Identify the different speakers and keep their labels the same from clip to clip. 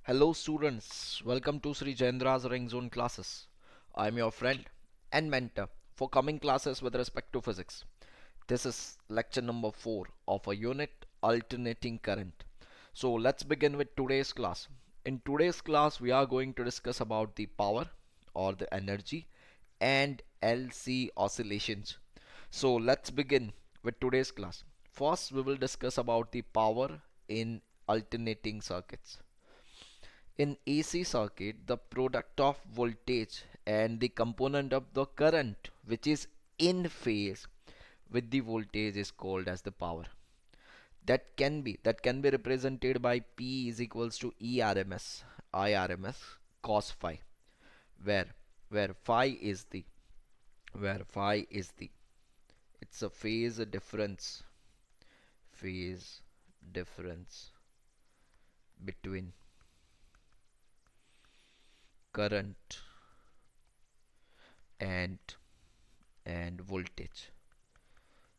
Speaker 1: Hello students, welcome to Sri Jendra's Ring Zone classes. I am your friend and mentor for coming classes with respect to physics. This is lecture number 4 of a unit alternating current. So let's begin with today's class. In today's class we are going to discuss about the power or the energy and LC oscillations. So let's begin with today's class. First we will discuss about the power in alternating circuits. In AC circuit, the product of voltage and the component of the current which is in phase with the voltage is called as the power. That can be represented by P is equals to ERMS, IRMS cos phi, where where phi is the where phi is the it's a phase difference between current and voltage.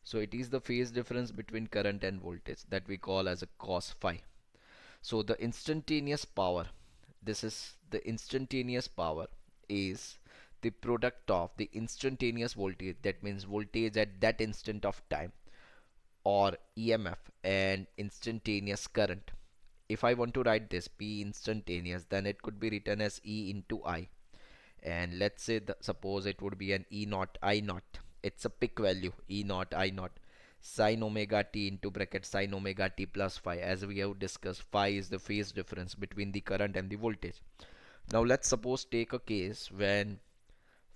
Speaker 1: So it is the phase difference between current and voltage that we call as a cos phi. So the instantaneous power, this is the instantaneous power is the product of the instantaneous voltage, that means voltage at that instant of time, or EMF, and instantaneous current. If I want to write this P instantaneous, then it could be written as E into I, and let's say suppose it would be an E naught I naught. It's a peak value E naught I naught sine omega t into bracket sine omega t plus phi. As we have discussed, phi is the phase difference between the current and the voltage. Now let's suppose take a case when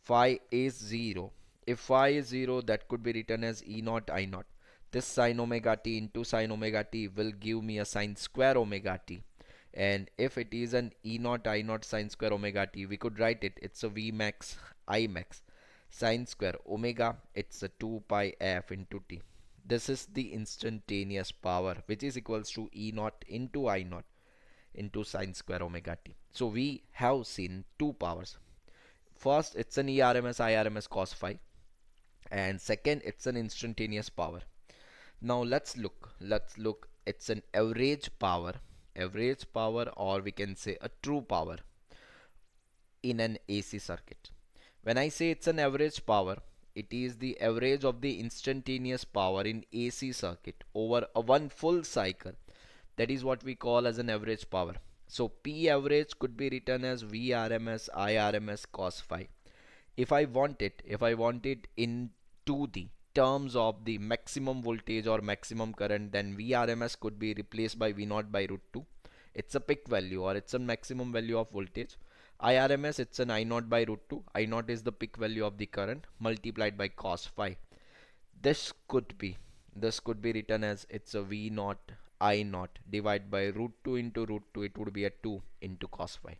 Speaker 1: phi is 0. If phi is 0, that could be written as E naught I naught. This sine omega t into sine omega t will give me a sine square omega t. And if it is an E naught I naught sine square omega t, we could write it. It's a V max I max sine square omega. It's a 2 pi f into t. This is the instantaneous power, which is equals to E naught into I naught into sine square omega t. So we have seen two powers. First, it's an ERMS IRMS cos phi, and second, it's an instantaneous power. Now let's look, it's an average power, or we can say a true power in an AC circuit. When I say it's an average power, it is the average of the instantaneous power in AC circuit over a one full cycle. That is what we call as an average power. So P average could be written as VRMS IRMS cos phi. If I want it into the terms of the maximum voltage or maximum current, then Vrms could be replaced by V naught by root 2. It's a peak value, or it's a maximum value of voltage. IRMS, it's an I naught by root 2. I naught is the peak value of the current multiplied by cos phi. This could be this could be written as it's a V naught I naught divided by root 2 into root 2. It would be a 2 into cos phi.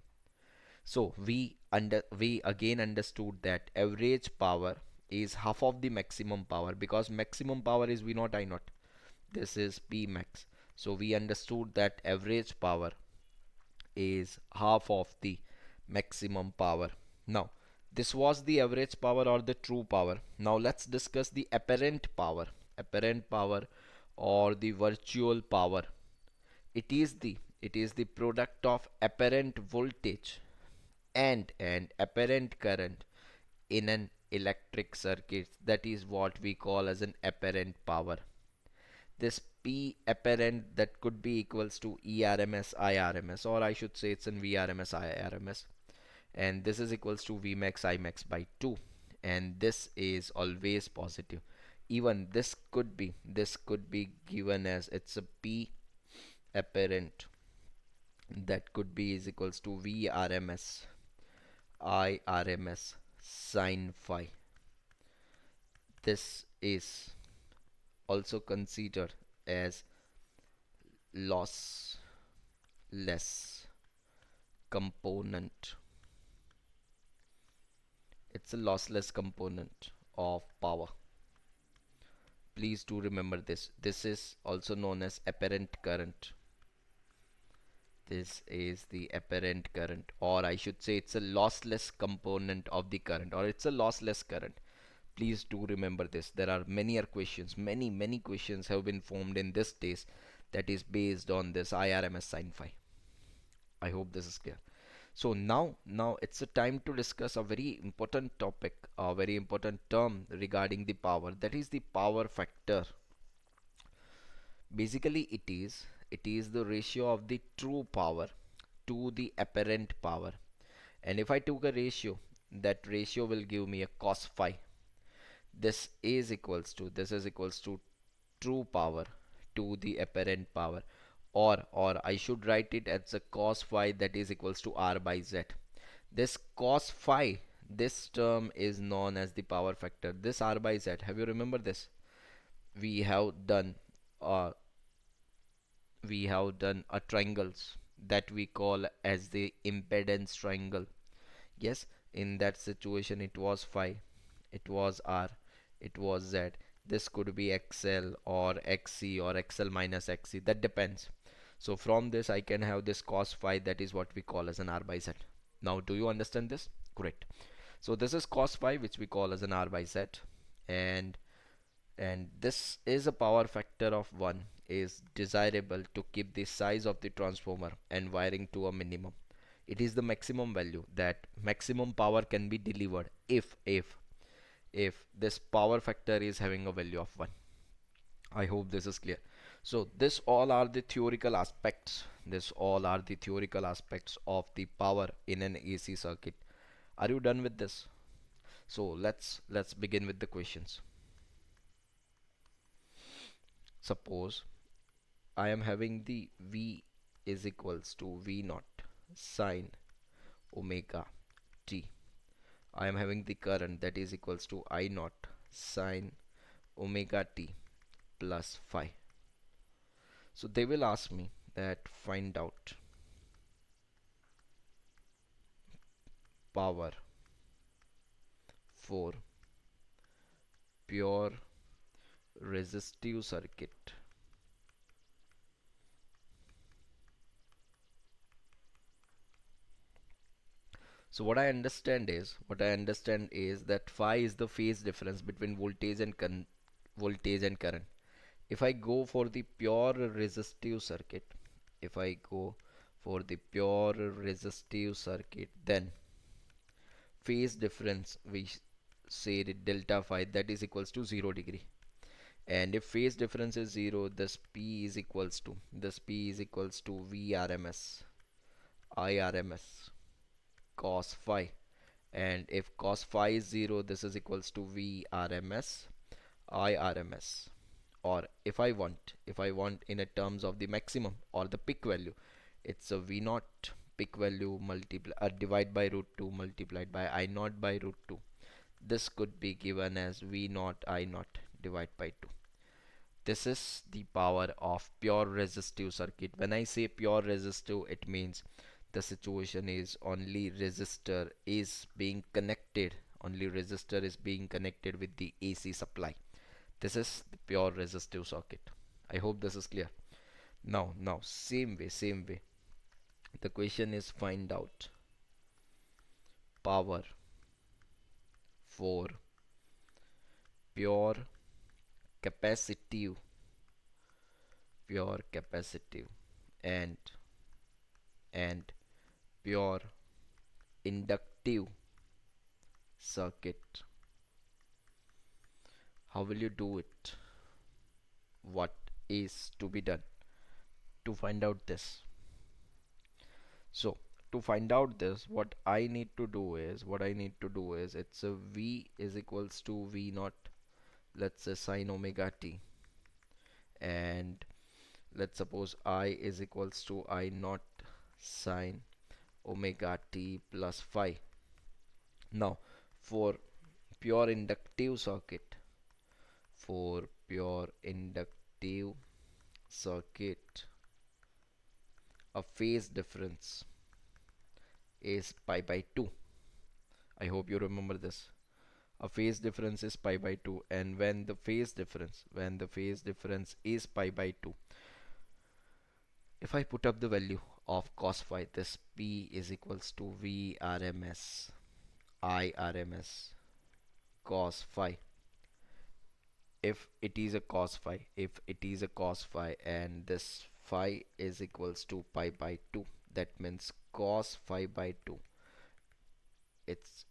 Speaker 1: So we again understood that average power is half of the maximum power, because maximum power is V naught I naught. This is P max. So we understood that average power is half of the maximum power. Now this was the average power or the true power. Now let's discuss the apparent power. Apparent power or the virtual power. It is the product of apparent voltage and apparent current in an electric circuit. That is what we call as an apparent power. This P apparent, that could be equals to ERMS IRMS, or I should say it's in VRMS IRMS, and this is equals to V max I max by 2, and this is always positive. Even this could be given as it's a P apparent, that could be is equals to VRMS IRMS sin phi. This is also considered as lossless component. It's a lossless component of power. Please do remember this. This is also known as apparent current. This is the apparent current, or I should say it's a lossless component of the current, or it's a lossless current. Please do remember this. There are many other questions, many questions have been formed in this test that is based on this IRMS sin phi. I hope this is clear. So now it's a time to discuss a very important topic, a very important term regarding the power, that is the power factor. Basically, it is the ratio of the true power to the apparent power. And if I took a ratio, that ratio will give me a cos phi. This is equals to true power to the apparent power, or I should write it as a cos phi that is equals to r by z. This cos phi, this term is known as the power factor. This r by z, have you remember this? We have done uh, we have done a triangles that we call as the impedance triangle. Yes, in that situation it was phi, it was r, it was z. This could be xl or xc or xl minus xc, that depends. So from this I can have this cos phi, that is what we call as an r by z. Now do you understand this? Great. So this is cos phi, which we call as an r by z, and this is a power factor of 1 is desirable to keep the size of the transformer and wiring to a minimum. It is the maximum value that maximum power can be delivered if this power factor is having a value of 1. I hope this is clear. So this all are the theoretical aspects. This all are the theoretical aspects of the power in an AC circuit. Are you done with this? So let's begin with the questions. Suppose I am having the V is equals to V naught sine omega t. I am having the current that is equals to I naught sine omega t plus phi. So they will ask me that find out power for pure resistive circuit. So what I understand is that phi is the phase difference between voltage and current. If I go for the pure resistive circuit, if I go for the pure resistive circuit, then phase difference we say the delta phi, that is equals to 0 degree. And if phase difference is 0, this p is equals to vrms irms cos phi. And if cos phi is 0, this is equals to vrms irms. Or if I want in a terms of the maximum or the peak value, it's a v naught peak value multiply divide by root 2 multiplied by I naught by root 2. This could be given as v naught I naught divided by 2. This is the power of pure resistive circuit. When I say pure resistive, it means the situation is only resistor is being connected with the AC supply. This is the pure resistive circuit. I hope this is clear. Now same way the question is find out power for pure capacitive pure capacitive and and pure inductive circuit. How will you do it? What is to be done to find out this? So to find out this, what I need to do is it's a v is equals to v naught, let's say sine omega t, and let's suppose I is equals to I naught sine omega t plus phi. Now for pure inductive circuit, for pure inductive circuit, a phase difference is pi by 2. I hope you remember this. A phase difference is pi by 2, and when the phase difference is pi by 2, if I put up the value of cos phi, this p is equals to v rms I rms cos phi. If it is a cos phi and this phi is equals to pi by 2, that means cos phi by 2. It's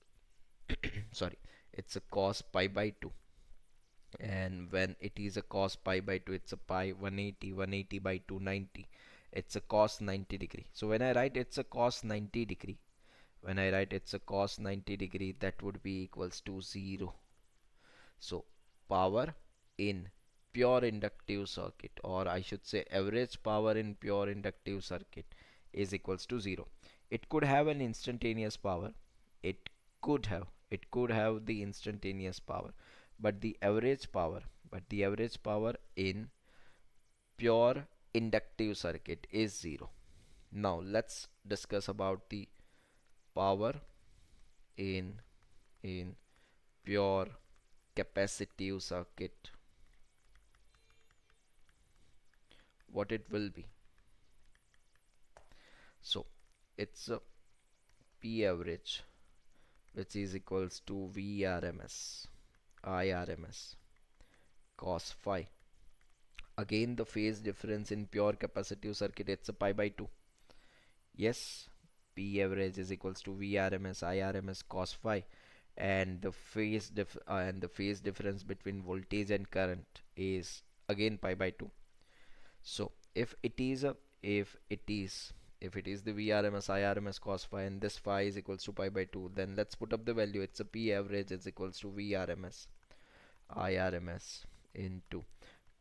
Speaker 1: sorry, it's a cos pi by 2. And when it is a cos pi by 2, it's a pi 180 by 290. It's a cos 90 degree. So when I write it's a cos 90 degree, when I write it's a cos 90 degree, that would be equals to 0. So power in pure inductive circuit, or I should say average power in pure inductive circuit, is equals to 0. It could have an instantaneous power. It it could have the instantaneous power, but the average power in pure inductive circuit is 0. Now let's discuss about the power in in pure capacitive circuit, what it will be. So it's a P average, which is equals to Vrms Irms cos phi. Again, the phase difference in pure capacitive circuit, it's a pi by 2. Yes, P average is equals to Vrms Irms cos phi, and the phase difference between voltage and current is again pi by 2. So if it is the Vrms Irms cos phi, and this phi is equals to pi by 2, then let's put up the value. It's a P average is equals to Vrms Irms into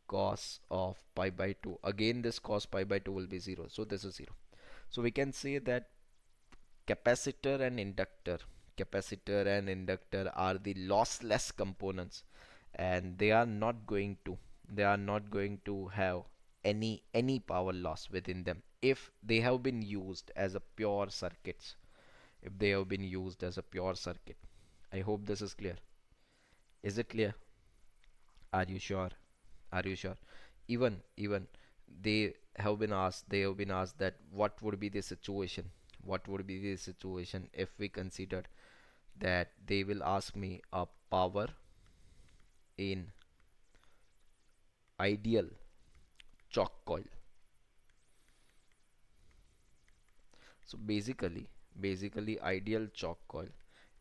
Speaker 1: cos of pi by 2. Again this cos pi by 2 will be 0, so this is 0. So we can say that capacitor and inductor capacitor and inductor are the lossless components, and they are not going to have any power loss within them if they have been used as a pure circuits, if they have been used as a pure circuit. I hope this is clear. Is it clear? Are you sure? Are you sure? Even they have been asked that what would be the situation, what would be the situation if we considered that they will ask me a power in ideal chalk coil. So basically ideal chalk coil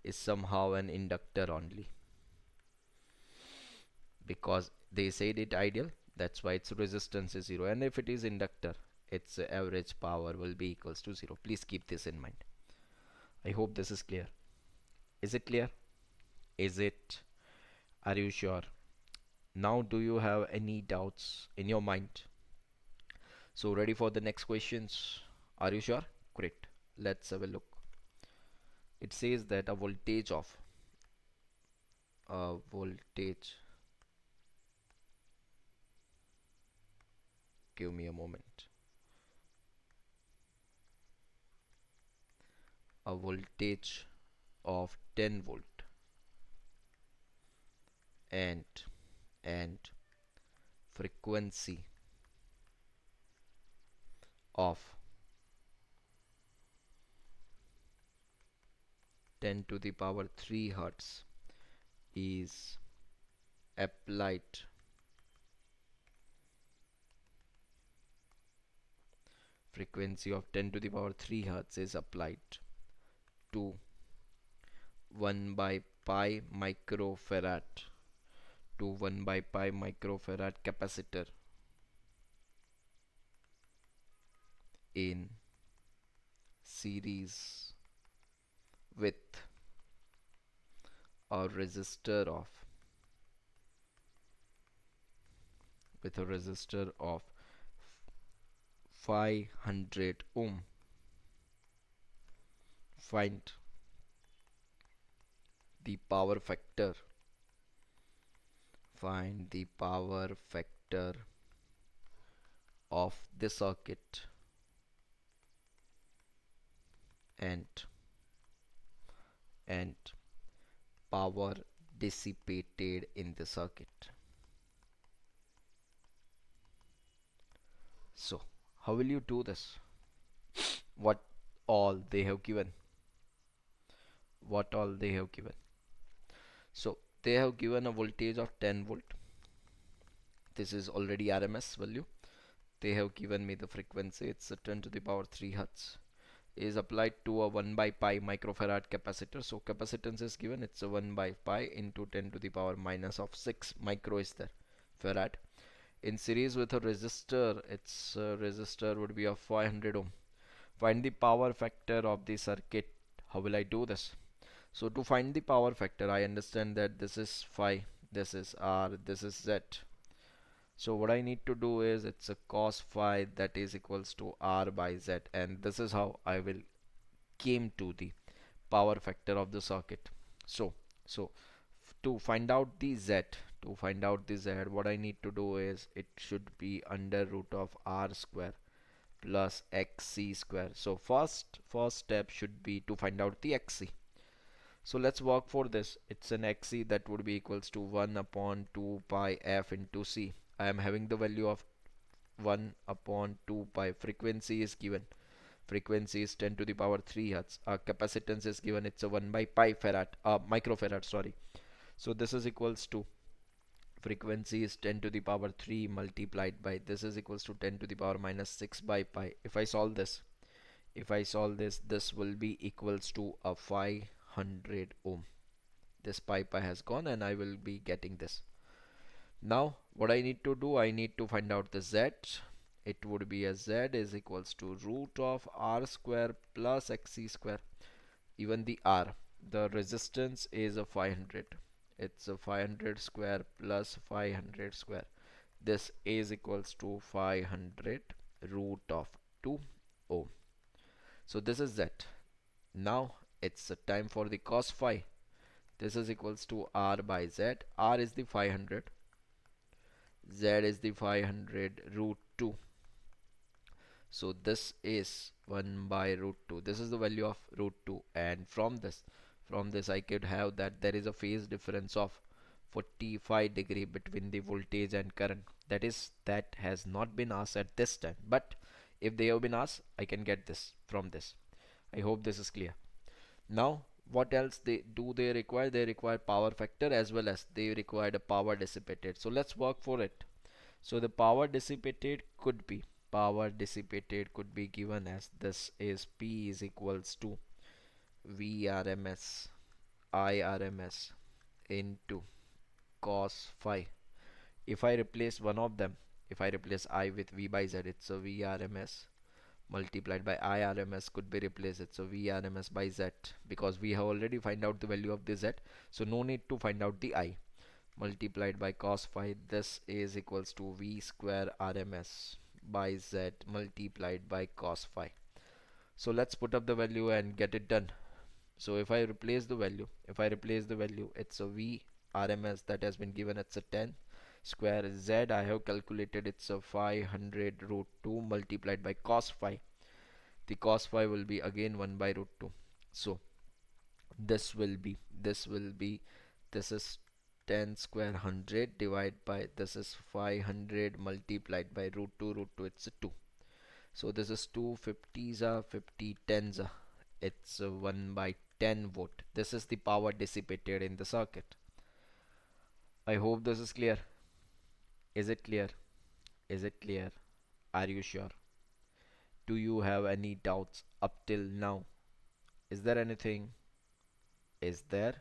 Speaker 1: is somehow an inductor only, because they said it ideal, that's why its resistance is 0, and if it is inductor, its average power will be equals to 0. Please keep this in mind. I hope this is clear. Is it clear? Is it? Are you sure? Now do you have any doubts in your mind? So ready for the next questions? Are you sure? Great. Let's have a look. It says that a voltage, give me a moment. A voltage of 10 volt and and frequency of 10 to the power 3 hertz is applied frequency of 10 to the power 3 hertz is applied to 1 by pi microfarad to 1 by pi microfarad capacitor in series with a resistor of 500 ohm. Find the power factor. Find the power factor of the circuit and power dissipated in the circuit. So how will you do this? What all they have given? What all they have given? So they have given a voltage of 10 volt. This is already RMS value. They have given me the frequency, it's a 10 to the power 3 hertz. is applied to a 1 by pi microfarad capacitor. So capacitance is given, it's a 1 by pi into 10 to the power minus of 6 micro is there, farad. In series with a resistor, its resistor would be of 500 ohm. Find the power factor of the circuit. How will I do this? So to find the power factor, I understand that this is phi, this is r, this is z. So what I need to do is it's a cos phi that is equals to r by z, and this is how I will came to the power factor of the circuit. So to find out the z, what I need to do is it should be under root of r square plus xc square. So first step should be to find out the xc. So let's work for this. It's an xc that would be equals to 1 upon 2 pi f into c. I am having the value of 1 upon 2 pi. Frequency is given. Frequency is 10 to the power 3 hertz. Capacitance is given. It's a 1 by pi farad, microfarad, sorry. So this is equals to, frequency is 10 to the power 3 multiplied by, this is equals to 10 to the power minus 6 by pi. If I solve this, this will be equals to a 500 ohm. This pi has gone and I will be getting this. Now what I need to do, I need to find out the z. It would be a z is equals to root of r square plus xc square. Even the r, the resistance is a 500. It's a 500 square plus 500 square. This is equals to 500 root of 2 ohm. So this is z. Now it's a time for the cos phi. This is equals to r by z. R is the 500, z is the 500 root 2. So this is 1 by root 2. This is the value of root 2, and from this I could have that there is a phase difference of 45 degree between the voltage and current. That has not been asked at this time, but if they have been asked, I can get this from this. I hope this is clear. Now what else they require? They require power factor as well as they require the power dissipated. So let's work for it. So the power dissipated could be given as this is P is equals to Vrms Irms into cos phi. If I replace one of them, if I replace I with V by Z, it's a Vrms multiplied by Irms could be replaced, it's a Vrms by Z, because we have already find out the value of the Z, so no need to find out the I. Multiplied by cos phi, this is equals to V square Rms by Z multiplied by cos phi. So let's put up the value and get it done. So if I replace the value, it's a V RMS that has been given, it's a 10 square. Z I have calculated, it's a 500 root 2 multiplied by cos phi. The cos phi will be again 1 by root 2. So this is 10 square 100 divided by, this is 500 multiplied by root 2, it's a 2. So this is 2 50s are 50 tens are, it's a 1 by 10 volt. This is the power dissipated in the circuit. I hope this is clear. Is it clear? Is it clear? Are you sure? Do you have any doubts up till now? Is there anything? Is there?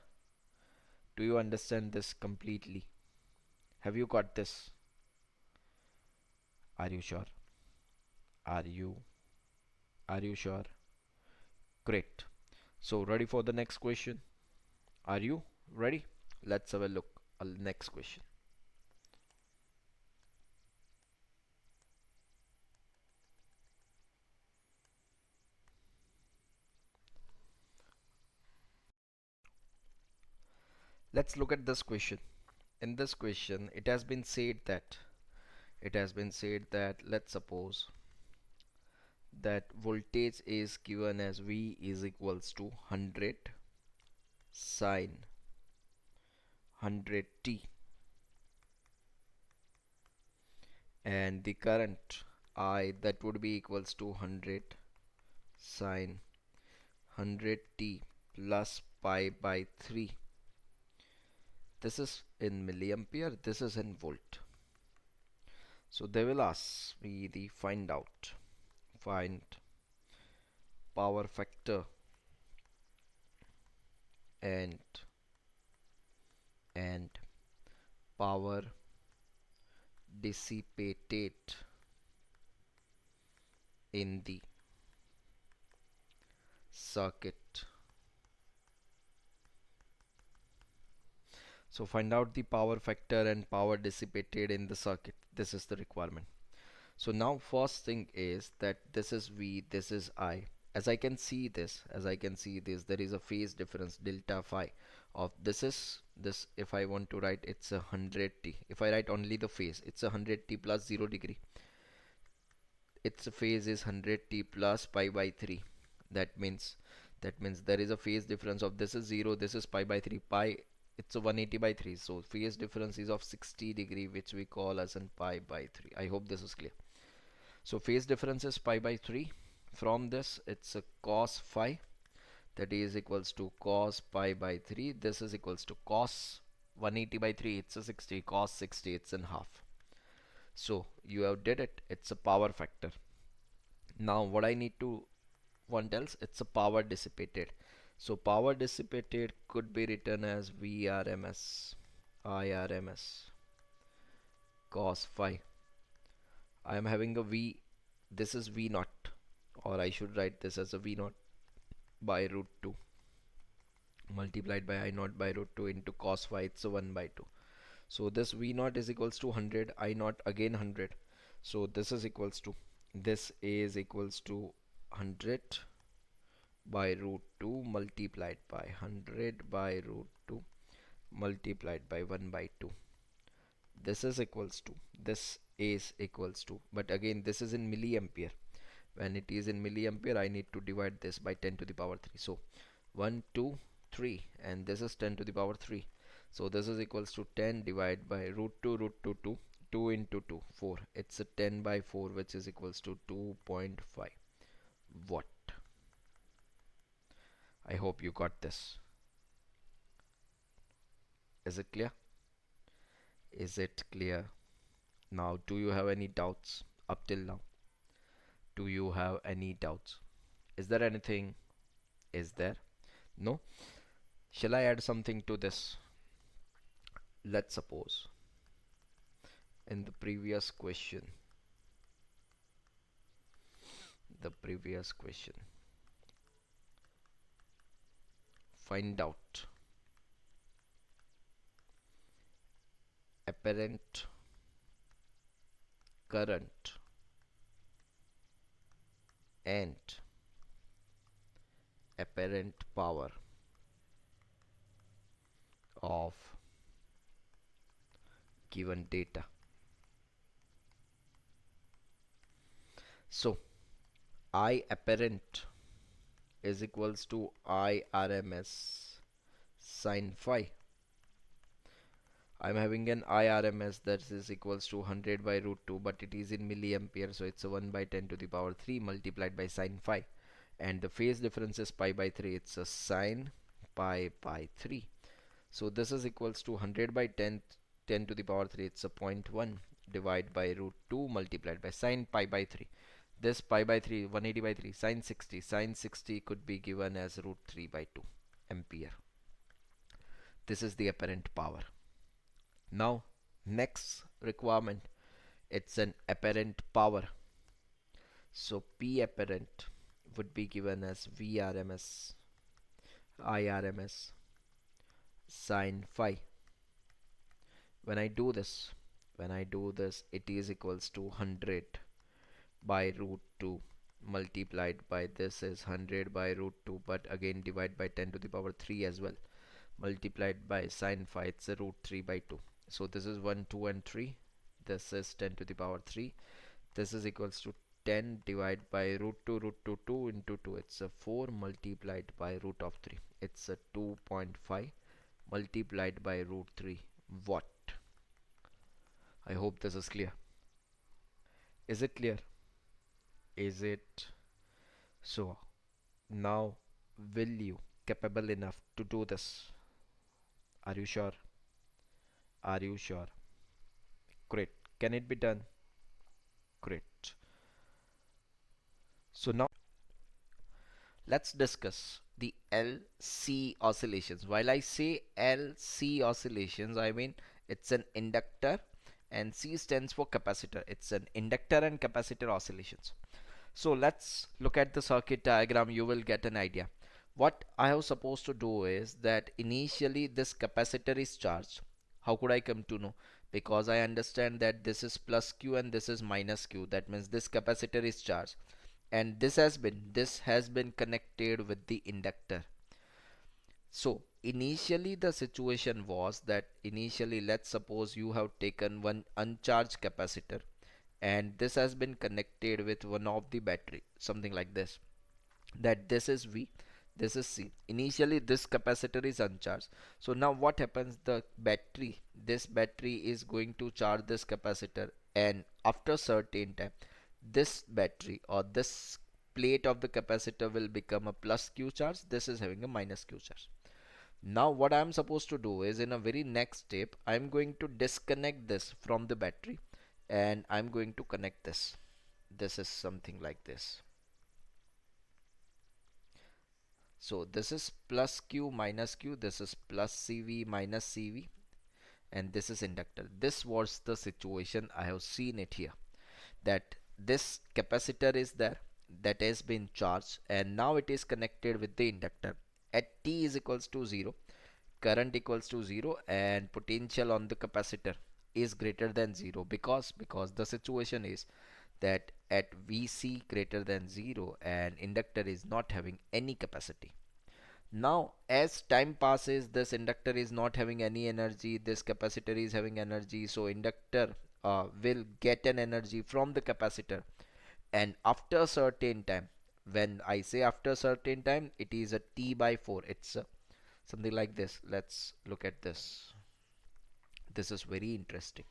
Speaker 1: Do you understand this completely? Have you got this? Are you sure? Are you? Are you sure? Great. So ready for the next question? Are you ready? Let's have a look at the next question. Let's look at this question. In this question, it has been said that let's suppose that voltage is given as V is equals to 100 sine 100t, and the current I that would be equals to 100 sine 100t plus pi by 3. This is in milliampere, this is in volt. So they will ask me the find power factor and and power dissipated in the circuit. So find out the power factor and power dissipated in the circuit. This is the requirement. So now first thing is that this is V, this is I. As I can see this, there is a phase difference delta phi of this is this. If I want to write, it's 100t. If I write only the phase, it's 100t plus 0 degree. Its phase is 100t plus pi by 3. That means there is a phase difference of this is 0, this is pi by 3. Pi, it's a 180 by 3. So phase difference is of 60 degree, which we call as an pi by 3. I hope this is clear. So phase difference is pi by 3. From this, it's a cos phi, that is equals to cos pi by 3. This is equals to cos 180 by 3. It's a 60. Cos 60, it's in half. So you have did it. It's a power factor. Now what I need to want else? It's a power dissipated. So power dissipated could be written as VRMS, IRMS, cos phi. I am having a V. This is V naught, or I should write this as a V naught by root 2 multiplied by I naught by root 2 into cos phi. It's a 1 by 2. So this V naught is equals to 100, I naught again 100. So this is equals to 100 by root 2 multiplied by 100 by root 2 multiplied by 1 by 2. This is equals to, but again this is in milliampere. When it is in milliampere, I need to divide this by 10 to the power 3. So 1 2 3, and this is 10 to the power 3. So this is equals to 10 divided by root 2 2, 2 into 2 4. It's a 10 by 4, which is equals to 2.5 watt. I hope you got this. Is it clear? Is it clear? Now, do you have any doubts up till now? Do you have any doubts? Is there anything? Is there? No? Shall I add something to this? Let's suppose in the previous question, find out apparent current and apparent power of given data. So I apparent is equals to I RMS sin phi. I'm having an IRMS that is equals to 100 by root 2, but it is in milliampere, so it's a 1 by 10 to the power 3 multiplied by sin phi. And the phase difference is pi by 3, it's a sin pi by 3. So this is equals to 100 by 10 to the power 3, it's a 0.1 divided by root 2 multiplied by sin pi by 3. This pi by 3, 180 by 3, sin 60. Sin 60 could be given as root 3 by 2 ampere. This is the apparent power. Now, next requirement, it's an apparent power. So P apparent would be given as VRMS, IRMS, sin phi. When I do this, it is equals to 100 by root 2 multiplied by this is 100 by root 2, but again divide by 10 to the power 3 as well, multiplied by sin phi, it's a root 3 by 2. So this is 1 2 and 3, this is 10 to the power 3. This is equals to 10 divided by root 2 2 into 2, it's a 4 multiplied by root of 3, it's a 2.5 multiplied by root 3 watt. I hope this is clear. Is it clear? Is it? So now, will you capable enough to do this? Are you sure? Are you sure? Great. Can it be done? Great. So let's discuss the LC oscillations. While I say LC oscillations, I mean it's an inductor and C stands for capacitor. It's an inductor and capacitor oscillations. So let's look at the circuit diagram. You will get an idea. What I was supposed to do is that initially this capacitor is charged. How could I come to know? Because I understand that this is plus Q and this is minus Q. That means this capacitor is charged, and this has been connected with the inductor. So initially the situation was that initially, let's suppose you have taken one uncharged capacitor and this has been connected with one of the battery, something like this, that this is V, this is C. Initially this capacitor is uncharged. So now what happens, the battery, this battery is going to charge this capacitor, and after certain time this battery or this plate of the capacitor will become a plus Q charge, this is having a minus Q charge. Now what I'm supposed to do is, in a very next step, I'm going to disconnect this from the battery and I'm going to connect this. This is something like this. So this is plus Q minus Q, this is plus CV minus CV, and this is inductor. This was the situation. I have seen it here, that this capacitor is there, that has been charged, and now it is connected with the inductor. At T is equals to 0, current equals to 0, and potential on the capacitor is greater than 0, because the situation is that at Vc greater than 0 and inductor is not having any capacity. Now as time passes, this inductor is not having any energy, this capacitor is having energy, so inductor will get an energy from the capacitor, and after a certain time, when I say after a certain time, it is a T by 4. It's something like this. Let's look at this. This is very interesting,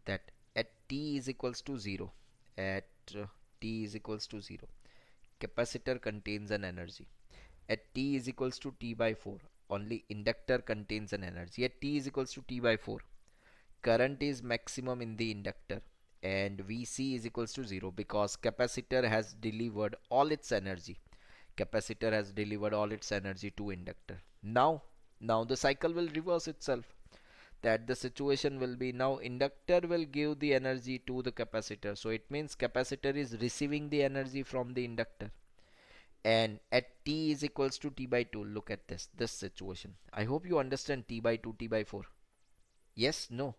Speaker 1: that at T is equals to 0, at T is equals to 0, capacitor contains an energy. At T is equals to T by 4, only inductor contains an energy. At T is equals to T by 4, current is maximum in the inductor, and Vc is equals to 0, because capacitor has delivered all its energy. Capacitor has delivered all its energy to inductor. Now the cycle will reverse itself, that the situation will be, now inductor will give the energy to the capacitor, so it means capacitor is receiving the energy from the inductor. And at T is equals to T by 2, look at this situation. I hope you understand T by 2, T by 4. Yes, no?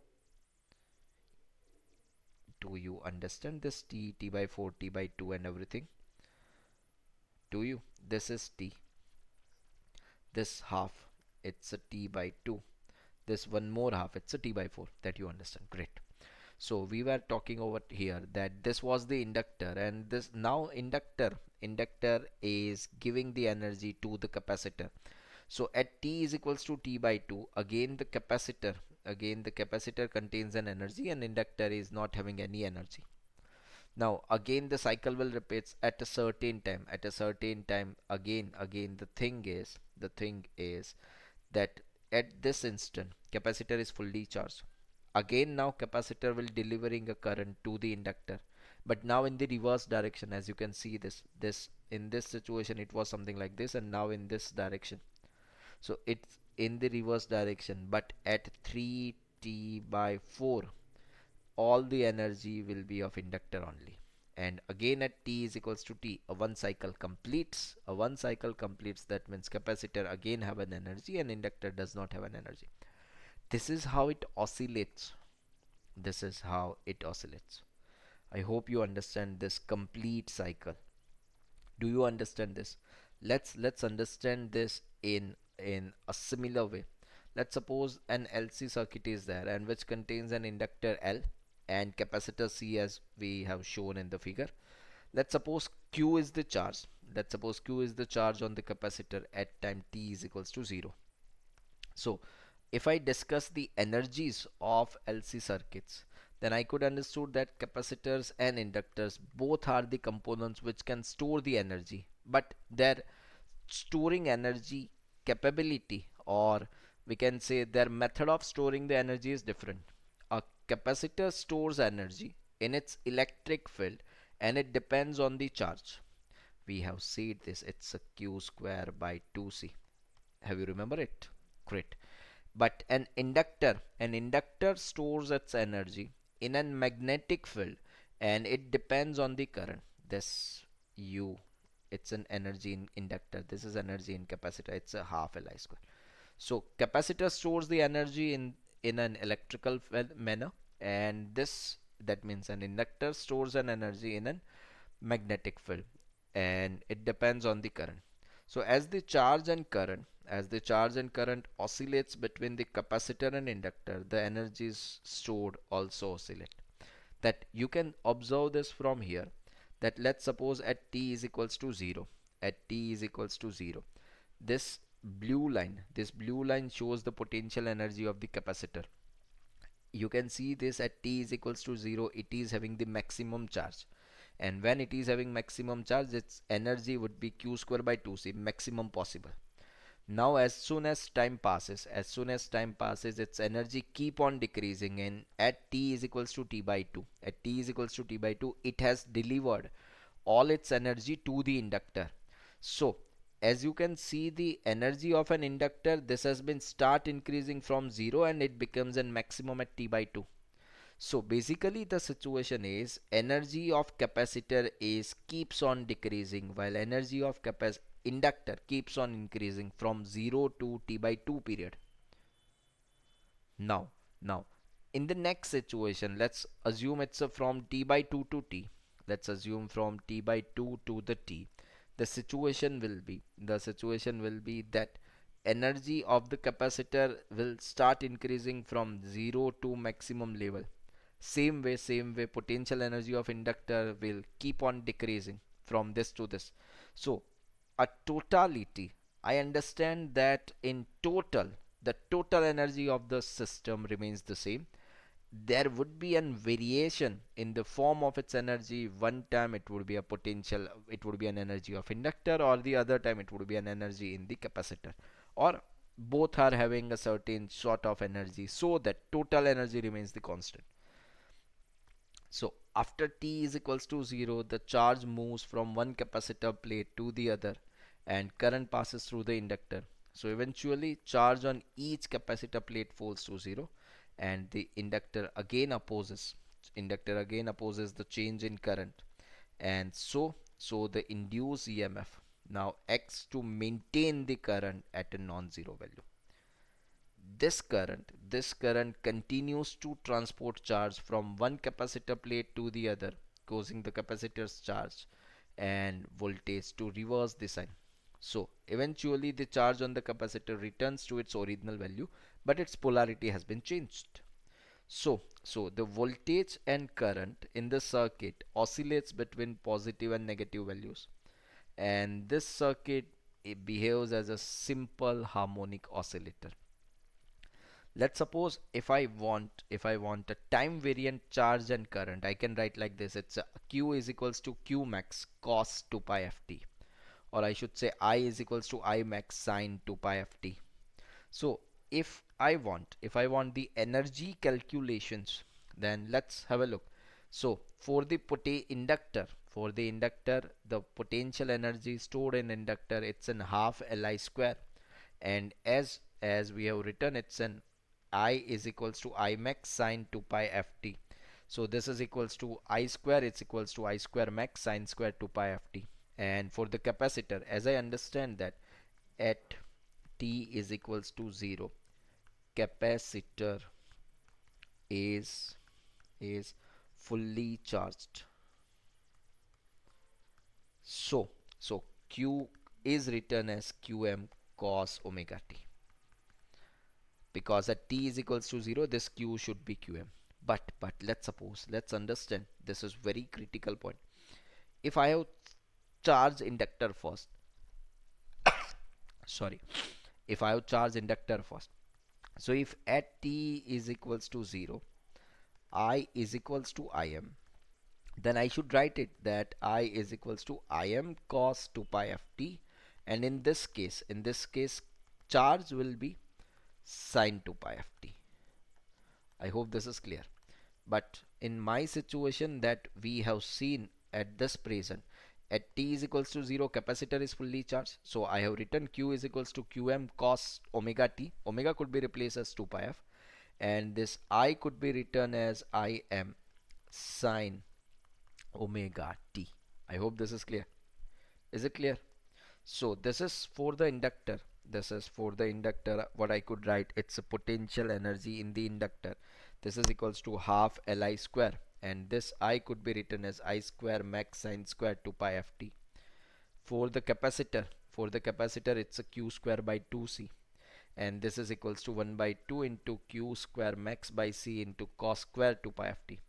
Speaker 1: Do you understand this T by 4, T by 2 and everything? Do you? This is T, this half, it's a T by 2, this one more half, it's a T by 4. That you understand? Great. So we were talking over here that this was the inductor, and this now inductor is giving the energy to the capacitor. So at T is equals to T by 2, again the capacitor contains an energy and inductor is not having any energy. Now again the cycle will repeats at a certain time. At a certain time, again the thing is that at this instant capacitor is fully charged. Again now capacitor will delivering a current to the inductor, but now in the reverse direction. As you can see, this in this situation it was something like this, and now in this direction, so it's in the reverse direction. But at 3t by 4, all the energy will be of inductor only. And again at t is equals to t, a one cycle completes, that means capacitor again have an energy and inductor does not have an energy. This is how it oscillates. This is how it oscillates. I hope you understand this complete cycle. Do you understand this? Let's understand this in a similar way. Let's suppose an LC circuit is there, and which contains an inductor L and capacitor C, as we have shown in the figure. Let's suppose Q is the charge. Let's suppose Q is the charge on the capacitor at time t is equals to 0. So if I discuss the energies of LC circuits, then I could understood that capacitors and inductors both are the components which can store the energy, but their storing energy capability, or we can say their method of storing the energy, is different. A capacitor stores energy in its electric field and it depends on the charge. We have said this, it's a q square by 2c. Have you remember it? Great. But an inductor stores its energy in a magnetic field, and it depends on the current. This u, it's an energy in inductor. This is energy in capacitor. It's a half Li square. So capacitor stores the energy in an electrical manner, and this that means an inductor stores an energy in an magnetic field, and it depends on the current. So as the charge and current oscillates between the capacitor and inductor, the energies stored also oscillate. That you can observe this from here, that let's suppose at t is equals to 0, at t is equals to 0, this blue line shows the potential energy of the capacitor. You can see this at t is equals to 0, it is having the maximum charge, and when it is having maximum charge, its energy would be q square by 2c, maximum possible. Now as soon as time passes, its energy keep on decreasing, and at t is equals to t by 2, it has delivered all its energy to the inductor. So as you can see, the energy of an inductor, this has been start increasing from 0, and it becomes a maximum at t by 2. So basically the situation is energy of capacitor is keeps on decreasing, while energy of inductor keeps on increasing from 0 to t by 2 period. Now in the next situation, let's assume it's a from t by 2 to t. Let's assume from t by 2 to the t. The situation will be that energy of the capacitor will start increasing from 0 to maximum level. Same way, potential energy of inductor will keep on decreasing from this to this. So a totality, I understand that in total, the total energy of the system remains the same. There would be an variation in the form of its energy. One time it would be a potential, it would be an energy of inductor, or the other time it would be an energy in the capacitor, or both are having a certain sort of energy, so that total energy remains the constant. So after t is equals to 0, the charge moves from one capacitor plate to the other, and current passes through the inductor. So eventually charge on each capacitor plate falls to 0, and the inductor again opposes the change in current, and so the induced EMF now acts to maintain the current at a non-zero value. This current continues to transport charge from one capacitor plate to the other, causing the capacitor's charge and voltage to reverse the sign. So eventually the charge on the capacitor returns to its original value, but its polarity has been changed. So the voltage and current in the circuit oscillates between positive and negative values, and this circuit, it behaves as a simple harmonic oscillator. Let's suppose if I want a time variant charge and current, I can write like this. It's q is equals to q max cos 2 pi ft, or I should say I is equals to I max sine 2 pi ft. So if I want the energy calculations, then let's have a look. So for the inductor, the potential energy stored in inductor, it's an half Li square, and as we have written, it's an I is equals to I max sine 2 pi ft. So this is equals to I square, it's equals to I square max sine square 2 pi ft. And for the capacitor, as I understand that at t is equals to 0, capacitor is is fully charged. So q is written as qm cos omega t, because at t is equals to 0, this q should be qm. But let's understand, this is very critical point. If I have charged inductor first, sorry, if I have charged inductor first, so if at t is equals to 0, I is equals to Im, then I should write it that I is equals to Im cos 2 pi ft, and in this case charge will be sine 2 pi ft. I hope this is clear. But in my situation, that we have seen at this present, at t is equals to 0, capacitor is fully charged. So I have written q is equals to qm cos omega t. Omega could be replaced as 2 pi f, and this I could be written as Im sine omega t. I hope this is clear. Is it clear? So this is for the inductor. This is for the inductor. What I could write, it's a potential energy in the inductor. This is equals to half Li square, and this I could be written as I square max sine square 2 pi ft. For the capacitor, it's a q square by 2c, and this is equals to 1 by 2 into q square max by c into cos square 2 pi ft.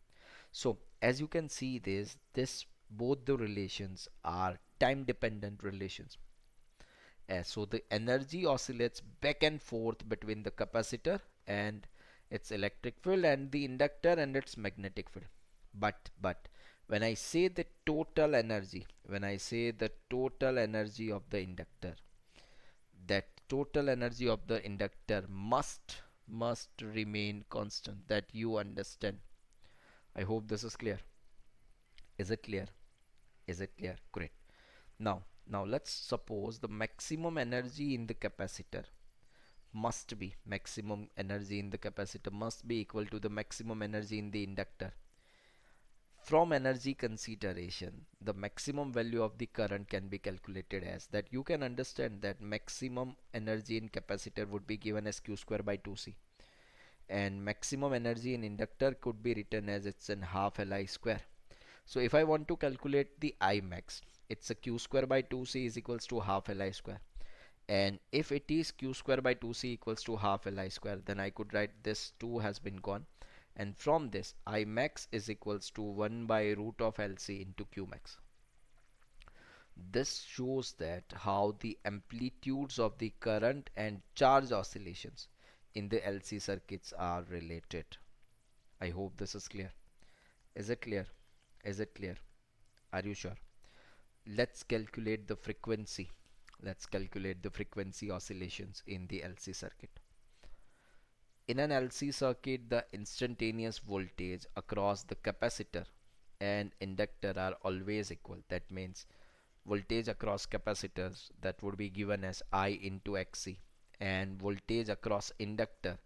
Speaker 1: So as you can see, this both the relations are time dependent relations. So the energy oscillates back and forth between the capacitor and its electric field and the inductor and its magnetic field. But when I say the total energy, when I say the total energy of the inductor, that total energy of the inductor must remain constant. That you understand. I hope this is clear. Is it clear? Is it clear? Great. Now let's suppose the maximum energy in the capacitor must be equal to the maximum energy in the inductor. From energy consideration, the maximum value of the current can be calculated as that. You can understand that maximum energy in capacitor would be given as q square by 2c, and maximum energy in inductor could be written as it's in half Li square. So if I want to calculate the I max, it's a q square by 2c is equals to half Li square. And if it is q square by 2c equals to half Li square, then I could write this 2 has been gone, and from this I max is equals to 1 by root of Lc into q max. This shows that how the amplitudes of the current and charge oscillations in the LC circuits are related. I hope this is clear. Is it clear? Is it clear? Are you sure? Let's calculate the frequency. Let's calculate the frequency oscillations in the LC circuit. In an LC circuit, the instantaneous voltage across the capacitor and inductor are always equal. That means voltage across capacitors, that would be given as I into Xc, and voltage across inductor,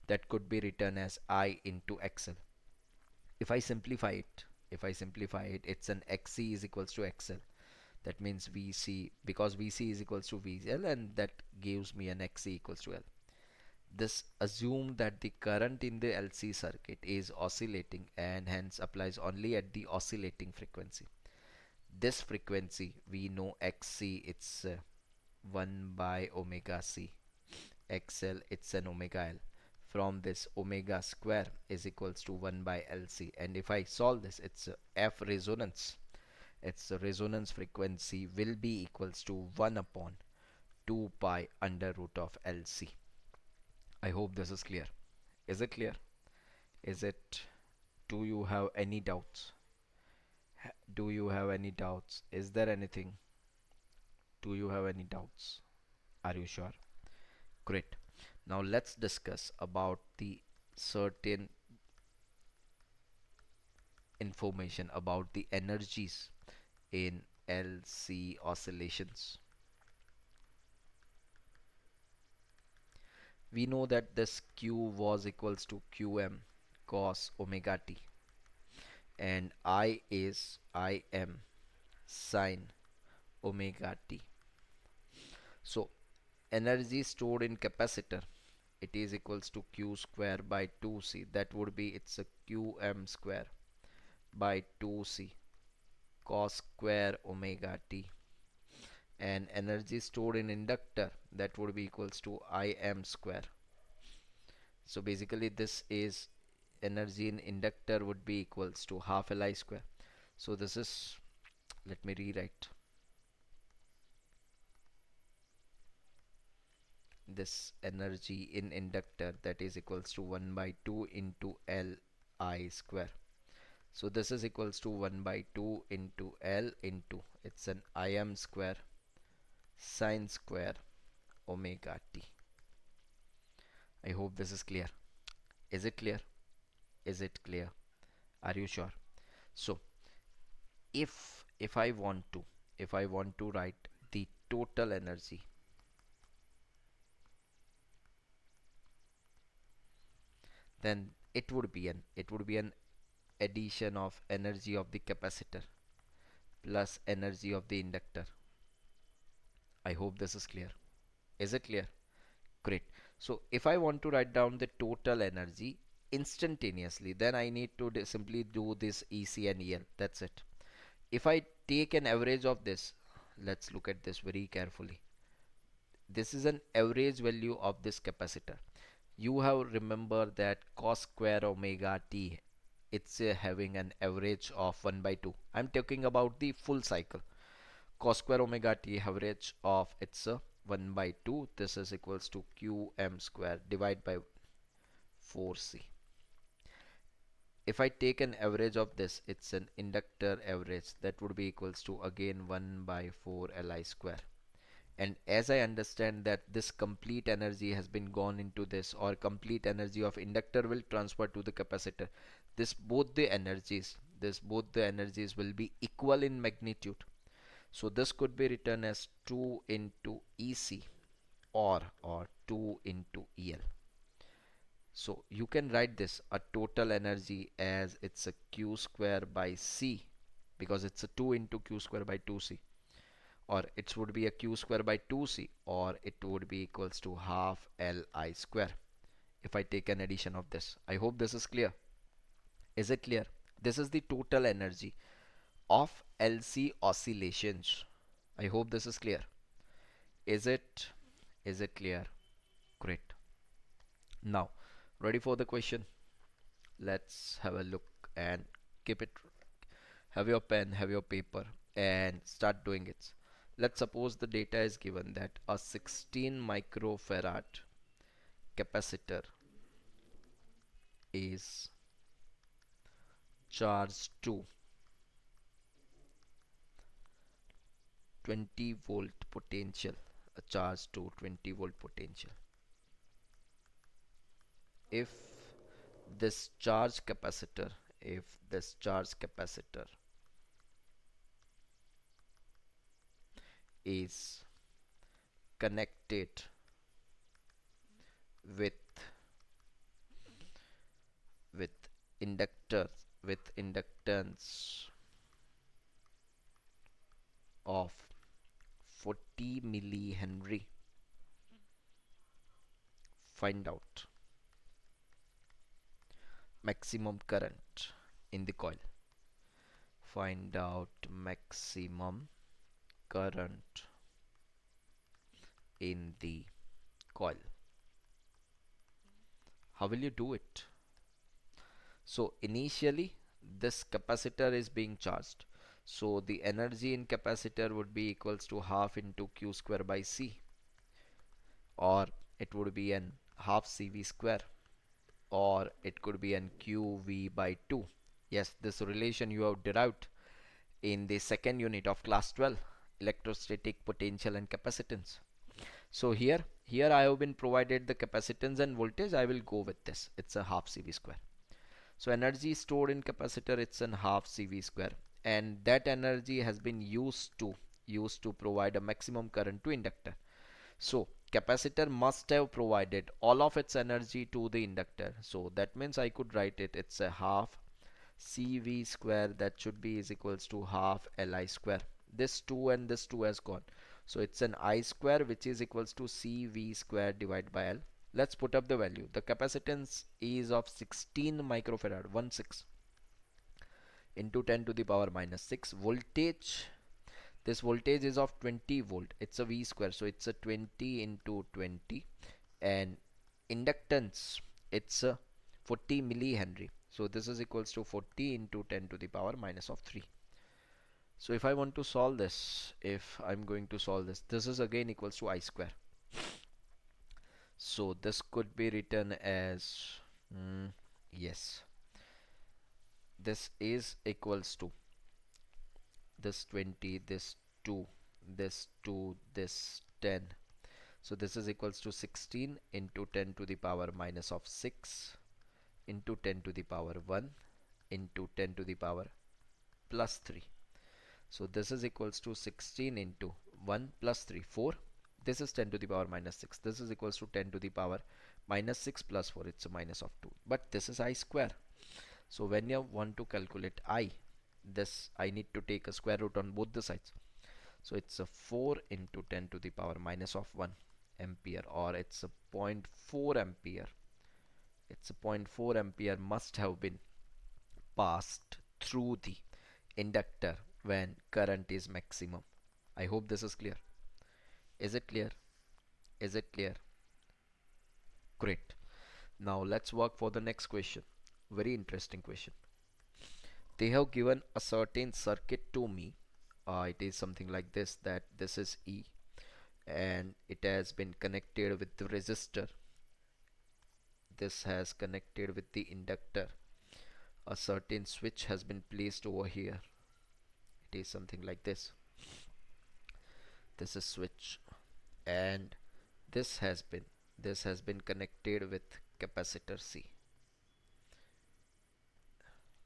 Speaker 1: that could be written as I into XL. If I simplify it, it's an Xc is equals to XL. That means Vc, because Vc is equals to VL, and that gives me an Xc equals to L. This assumes that the current in the LC circuit is oscillating and hence applies only at the oscillating frequency. This frequency we know Xc, it's 1 by omega c. XL, it's an omega L. From this, omega square is equals to 1 by Lc, and if I solve this, it's F resonance. Its resonance frequency will be equals to 1 upon 2 pi under root of Lc. I hope this is clear. Is it clear? Is it? Do you have any doubts? Do you have any doubts? Is there anything? Do you have any doubts? Are you sure? Great. Now let's discuss about the certain information about the energies in LC oscillations. We know that this Q was equals to Qm cos omega t, and I is Im sine omega t. So energy stored in capacitor, it is equals to q square by 2c. That would be, it's a qm square by 2c cos square omega t. And energy stored in inductor, that would be equals to Im square. So basically this is energy in inductor would be equals to half Li square. So this is, let me rewrite this energy in inductor, that is equals to 1 by 2 into Li square. So this is equals to 1 by 2 into L into, it's an Im square sine square omega t. I hope this is clear. Is it clear? Is it clear? Are you sure? So if I want to, if I want to write the total energy, then it would be an addition of energy of the capacitor plus energy of the inductor. I hope this is clear. Is it clear? Great. So if I want to write down the total energy instantaneously, then I need to simply do this EC and EL. That's it. If I take an average of this, let's look at this very carefully. This is an average value of this capacitor. You have remember that cos square omega t, it's having an average of 1 by 2. I'm talking about the full cycle. Cos square omega t average of it's 1 by 2. This is equals to qm square divided by 4c. If I take an average of this, it's an inductor average, that would be equals to again 1 by 4 li square. And as I understand that this complete energy has been gone into this, or complete energy of inductor will transfer to the capacitor, this both the energies will be equal in magnitude. So this could be written as 2 into EC, or 2 into EL. So you can write this a total energy as it's a q square by c, because it's a 2 into q square by 2c, or it would be a q square by 2c, or it would be equals to half li square if I take an addition of this. I hope this is clear. Is it clear? This is the total energy of LC oscillations. I hope this is clear. Is it is it clear? Great. Now, ready for the question? Let's have a look and keep it. Have your pen, have your paper, and start doing it. Let's suppose the data is given that a 16 microfarad capacitor is charged to 20 volt potential, a charge to 20 volt potential. If this charge capacitor, if this charge capacitor is connected with with inductors with inductance of 40 millihenry, find out maximum current in the coil. Find out maximum current in the coil. How will you do it? So initially this capacitor is being charged, so the energy in capacitor would be equals to half into q square by c, or it would be an half cv square, or it could be an qv by 2. Yes, this relation you have derived in the second unit of class 12, electrostatic potential and capacitance. So here I have been provided the capacitance and voltage. I will go with this. It's a half cv square. So energy stored in capacitor, it's an half cv square, and that energy has been used to provide a maximum current to inductor. So capacitor must have provided all of its energy to the inductor. So that means I could write it. It's a half cv square, that should be is equals to half li square. This 2 and this 2 has gone, so it's an I square, which is equals to cv square divided by l. Let's put up the value. The capacitance is of 16 microfarad, 16, into 10 to the power minus 6. Voltage, this voltage is of 20 volt. It's a v square, so it's a 20 into 20. And inductance, it's a 40 millihenry, so this is equals to 40 into 10 to the power minus of 3. So if I want to solve this, if I'm going to solve this, this is again equals to I square. So this could be written as yes, this is equals to this 20, this 2, this 2, this 10. So this is equals to 16 into 10 to the power minus of 6 into 10 to the power 1 into 10 to the power plus 3. So this is equals to 16 into 1 plus 3, 4. This is 10 to the power minus 6. This is equals to 10 to the power minus 6 plus 4. It's a minus of 2. But this is I square. So when you want to calculate I, this I need to take a square root on both the sides. So it's a 4 into 10 to the power minus of 1 ampere, or it's a zero point 0.4 ampere. It's a zero point 0.4 ampere must have been passed through the inductor when current is maximum. I hope this is clear. Is it clear? Is it clear? Great. Now let's work for the next question. Very interesting question. They have given a certain circuit to me. It is something like this, that this is E and it has been connected with the resistor. This has connected with the inductor. A certain switch has been placed over here. It is something like this. This is switch, and this has been connected with capacitor C.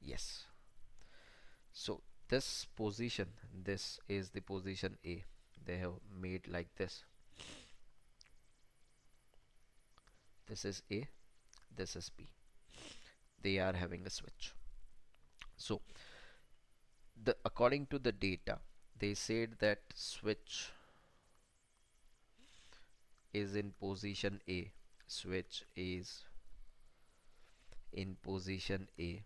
Speaker 1: Yes. So this position, this is the position A. They have made like this. This is A, this is B. They are having a switch. So according to the data, they said that switch is in position A. Switch is in position A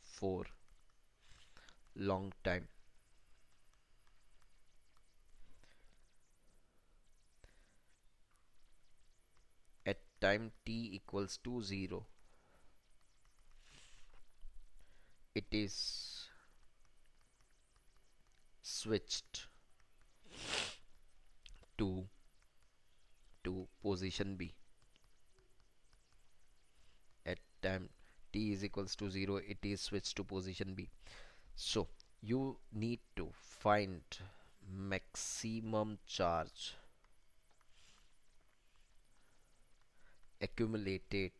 Speaker 1: for long time. At time t equals to 0, it is switched to position B. At time t is equals to 0, it is switched to position B. So you need to find maximum charge accumulated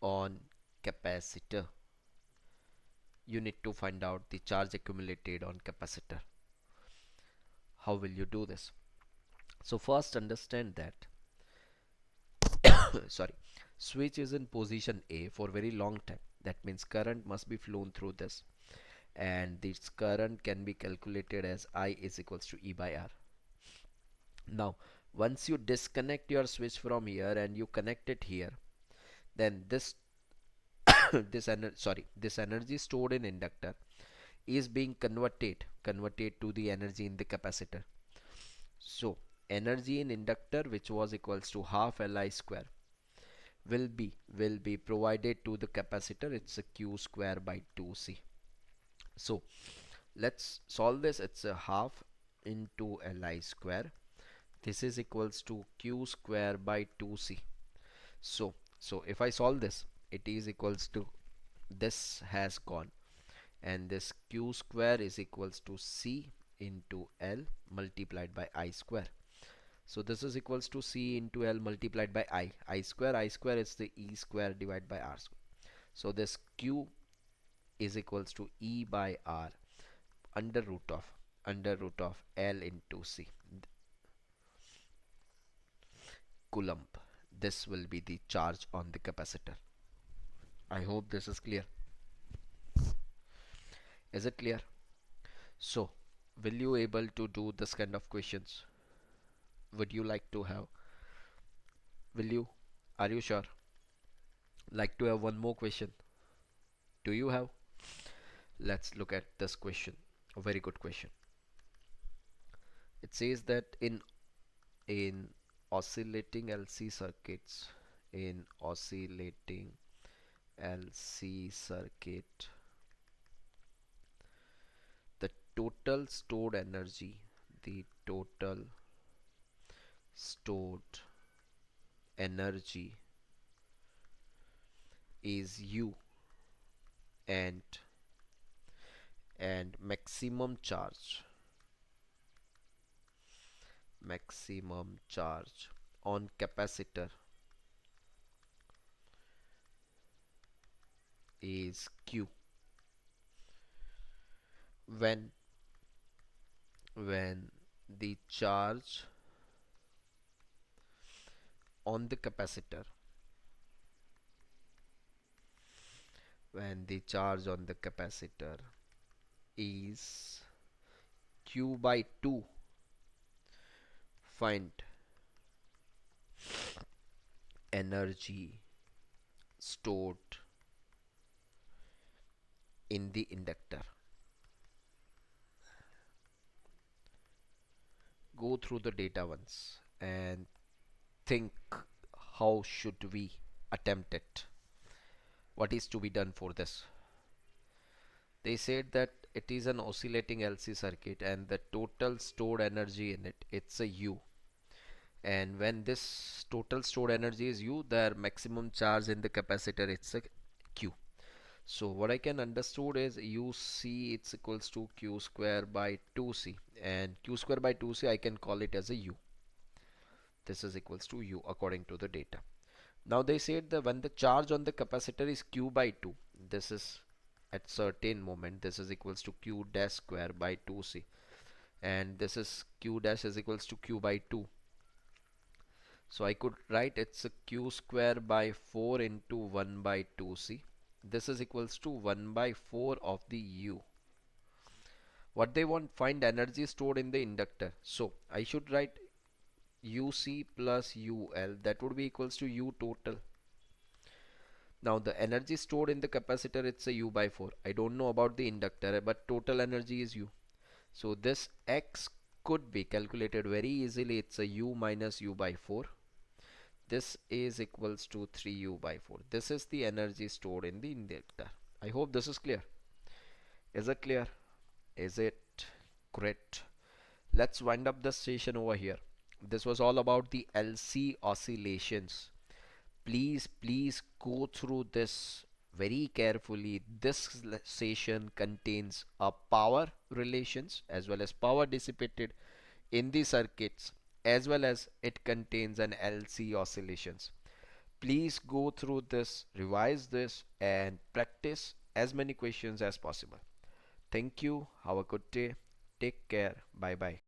Speaker 1: on capacitor. You need to find out the charge accumulated on capacitor. How will you do this? So first understand that sorry, switch is in position A for very long time. That means current must be flown through this, and this current can be calculated as I is equals to E by R. Now once you disconnect your switch from here and you connect it here, then this this energy stored in inductor is being converted to the energy in the capacitor. So energy in inductor, which was equals to half Li square, will be provided to the capacitor. It's a Q square by 2C. So let's solve this. It's a half into Li square. This is equals to Q square by 2C. So if I solve this, it is equals to, this has gone, and this Q square is equals to C into L multiplied by I square. So this is equals to C into L multiplied by I square. I square is the E square divided by R square. So this Q is equals to E by R under root of L into C coulomb. This will be the charge on the capacitor. I hope this is clear. Is it clear? So will you able to do this kind of questions? Would you like to have? Will you? Are you sure? Like to have one more question? Do you have? Let's look at this question. A very good question. It says that in oscillating LC circuits, in oscillating LC circuit, the total stored energy, the total stored energy is U, and maximum charge on capacitor is Q. When when the charge on the capacitor when the charge on the capacitor is Q by 2, find energy stored in the inductor. Go through the data once and think, how should we attempt it? What is to be done for this? They said that it is an oscillating LC circuit and the total stored energy in it, it's a U. And when this total stored energy is U, the maximum charge in the capacitor, it's a Q. So what I can understood is UC it's equals to Q square by 2C, and Q square by 2C I can call it as a U. This is equals to U according to the data. Now they said that when the charge on the capacitor is Q by 2, this is at certain moment, this is equals to Q dash square by 2C, and this is Q dash is equals to Q by 2. So I could write it's a Q square by 4 into 1 by 2C. This is equals to 1 by 4 of the U. What they want, find energy stored in the inductor. So I should write UC plus UL, that would be equals to U total. Now the energy stored in the capacitor, it's a U by 4. I don't know about the inductor, but total energy is U. So this X could be calculated very easily. It's a U minus U by 4. This is equals to 3U by 4. This is the energy stored in the inductor. I hope this is clear. Is it clear? Is it great? Let's wind up the session over here. This was all about the LC oscillations. Please go through this very carefully. This session contains a power relations as well as power dissipated in the circuits, as well as it contains an LC oscillations. Please go through this, revise this, and practice as many questions as possible. Thank you. Have a good day. Take care. Bye bye.